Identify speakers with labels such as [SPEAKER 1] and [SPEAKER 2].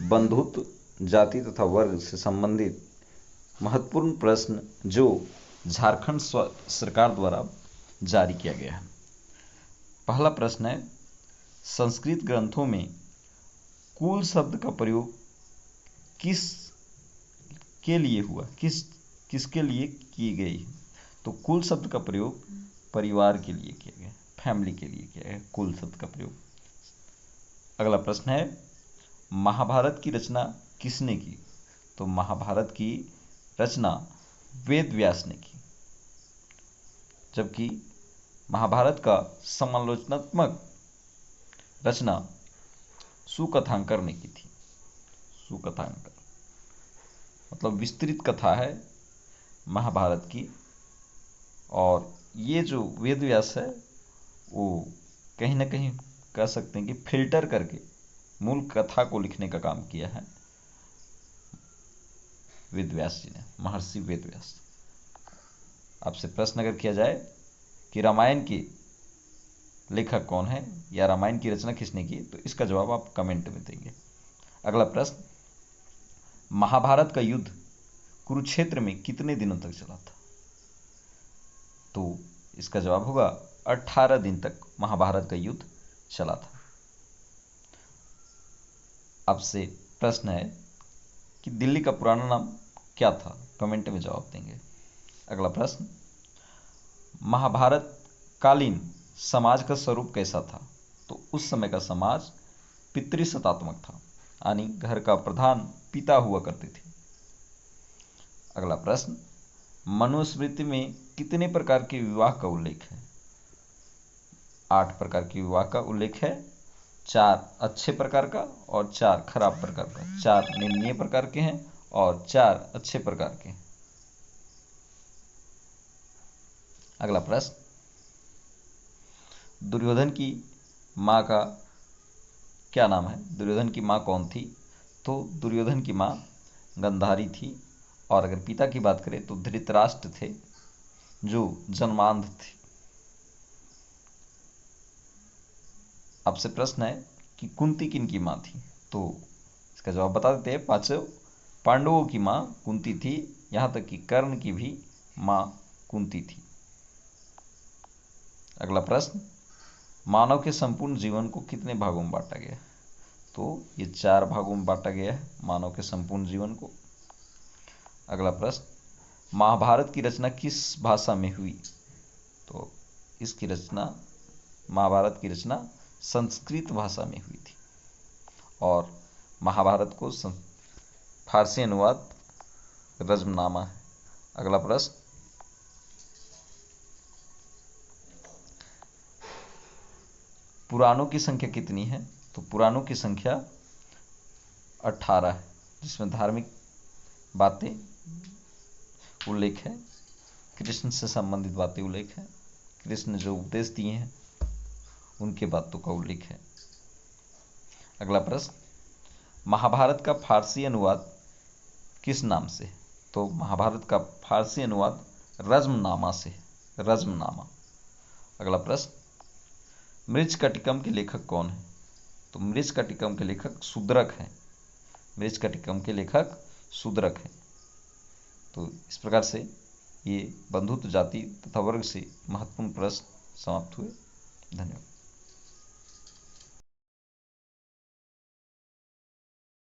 [SPEAKER 1] बंधुत्व जाति तथा वर्ग से संबंधित महत्वपूर्ण प्रश्न जो झारखंड सरकार द्वारा जारी किया गया है। पहला प्रश्न है, संस्कृत ग्रंथों में कुल शब्द का प्रयोग किसके लिए हुआ, किसके लिए की गई? तो कुल शब्द का प्रयोग परिवार के लिए किया गया, फैमिली के लिए किया गया कुल शब्द का प्रयोग। अगला प्रश्न है, महाभारत की रचना किसने की? तो महाभारत की रचना वेद व्यास ने की, जबकि महाभारत का समालोचनात्मक रचना सुकथांकर ने की थी। सुकथांकर मतलब विस्तृत कथा है महाभारत की, और ये जो वेद व्यास है वो कहीं ना कहीं कह सकते हैं कि फिल्टर करके मूल कथा को लिखने का काम किया है वेद व्यास जी ने, महर्षि वेद व्यास। आपसे प्रश्न अगर किया जाए कि रामायण के लेखक कौन है या रामायण की रचना किसने की, तो इसका जवाब आप कमेंट में देंगे। अगला प्रश्न, महाभारत का युद्ध कुरुक्षेत्र में कितने दिनों तक चला था? तो इसका जवाब होगा 18 दिन तक महाभारत का युद्ध चला था। आपसे प्रश्न है कि दिल्ली का पुराना नाम क्या था? कमेंट में जवाब देंगे। अगला प्रश्न, महाभारत कालीन समाज का स्वरूप कैसा था? तो उस समय का समाज पितृसत्तात्मक था, यानी घर का प्रधान पिता हुआ करते थे। अगला प्रश्न, मनुस्मृति में कितने प्रकार के विवाह का उल्लेख है? 8 प्रकार के विवाह का उल्लेख है, 4 अच्छे प्रकार का और 4 खराब प्रकार का। 4 निंदनीय प्रकार के हैं और 4 अच्छे प्रकार के हैं। अगला प्रश्न, दुर्योधन की माँ का क्या नाम है? दुर्योधन की माँ कौन थी? तो दुर्योधन की माँ गांधारी थी, और अगर पिता की बात करें तो धृतराष्ट्र थे जो जन्मांध थे। आपसे प्रश्न है कि कुंती किन की माँ थी? तो इसका जवाब बता देते हैं। 5 पांडवों की माँ कुंती थी, यहाँ तक कि कर्ण की भी माँ कुंती थी। अगला प्रश्न, मानव के संपूर्ण जीवन को कितने भागों में बांटा गया? तो ये 4 भागों में बांटा गया है मानव के संपूर्ण जीवन को। अगला प्रश्न, महाभारत की रचना किस भाषा में हुई? तो इसकी रचना, महाभारत की रचना संस्कृत भाषा में हुई थी, और महाभारत को फारसी अनुवाद रज्मनामा है। अगला प्रश्न, पुराणों की संख्या कितनी है? तो पुराणों की संख्या 18 है, जिसमें धार्मिक बातें उल्लेख है, कृष्ण से संबंधित बातें उल्लेख है, कृष्ण जो उपदेश दिए हैं उनके बातों का उल्लेख है। अगला प्रश्न, महाभारत का फारसी अनुवाद किस नाम से? तो महाभारत का फारसी अनुवाद रज्मनामा से, रज्मनामा। अगला प्रश्न, मृच्छकटिकम के लेखक कौन है? तो मृच्छकटिकम के लेखक शूद्रक हैं। मृच्छकटिकम के लेखक शूद्रक हैं। तो इस प्रकार से ये बंधुत्व जाति तथा वर्ग से महत्वपूर्ण प्रश्न समाप्त हुए। धन्यवाद।